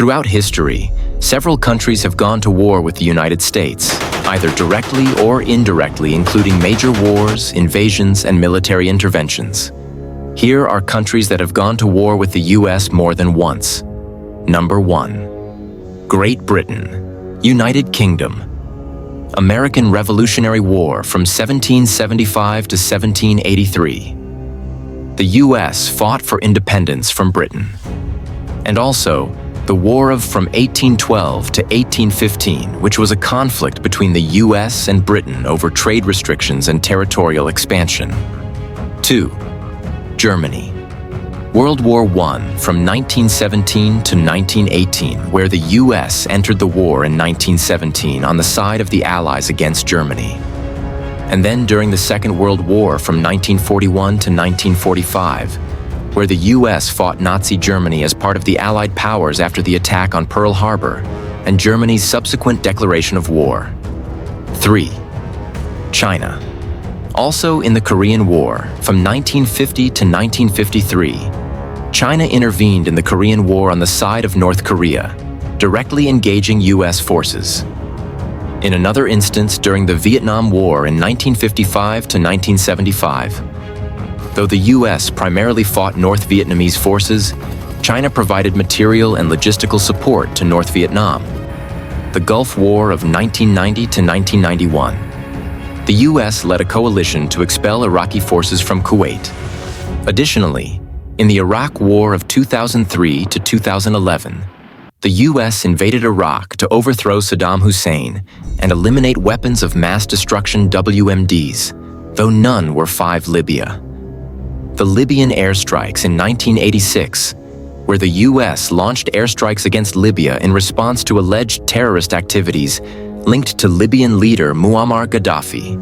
Throughout history, several countries have gone to war with the United States, either directly or indirectly, including major wars, invasions, and military interventions. Here are countries that have gone to war with the US more than once. Number 1. Great Britain, United Kingdom. American Revolutionary War from 1775 to 1783. The US fought for independence from Britain. And also, the War from 1812 to 1815, which was a conflict between the US and Britain over trade restrictions and territorial expansion. 2. Germany. World War I from 1917 to 1918, where the US entered the war in 1917 on the side of the Allies against Germany. And then during the Second World War from 1941 to 1945, where the US fought Nazi Germany as part of the Allied powers after the attack on Pearl Harbor and Germany's subsequent declaration of war. 3. China. Also in the Korean War, from 1950 to 1953, China intervened in the Korean War on the side of North Korea, directly engaging US forces. In another instance during the Vietnam War in 1955 to 1975, though the US primarily fought North Vietnamese forces, China provided material and logistical support to North Vietnam. The Gulf War of 1990 to 1991. The US led a coalition to expel Iraqi forces from Kuwait. Additionally, in the Iraq War of 2003 to 2011, the US invaded Iraq to overthrow Saddam Hussein and eliminate weapons of mass destruction WMDs, though none were 5 Libya. The Libyan airstrikes in 1986, where the US launched airstrikes against Libya in response to alleged terrorist activities linked to Libyan leader Muammar Gaddafi.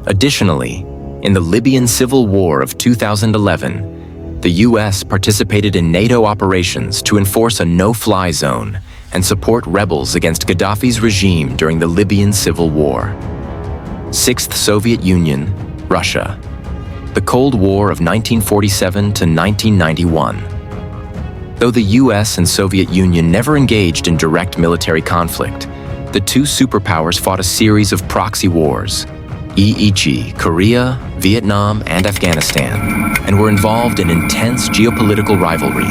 Additionally, in the Libyan Civil War of 2011, the US participated in NATO operations to enforce a no-fly zone and support rebels against Gaddafi's regime during the Libyan Civil War. 6th Soviet Union, Russia. The Cold War of 1947 to 1991. Though the US and Soviet Union never engaged in direct military conflict, the two superpowers fought a series of proxy wars, e.g. Korea, Vietnam, and Afghanistan, and were involved in intense geopolitical rivalry.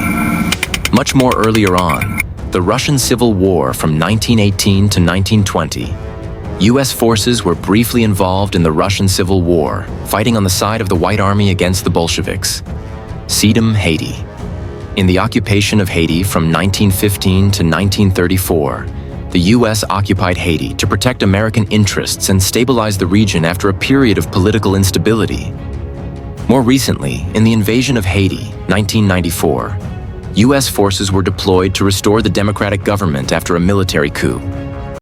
Much more earlier on, the Russian Civil War from 1918 to 1920, US forces were briefly involved in the Russian Civil War, fighting on the side of the White Army against the Bolsheviks. Sedum, Haiti. In the occupation of Haiti from 1915 to 1934, the US occupied Haiti to protect American interests and stabilize the region after a period of political instability. More recently, in the invasion of Haiti, 1994, US forces were deployed to restore the democratic government after a military coup.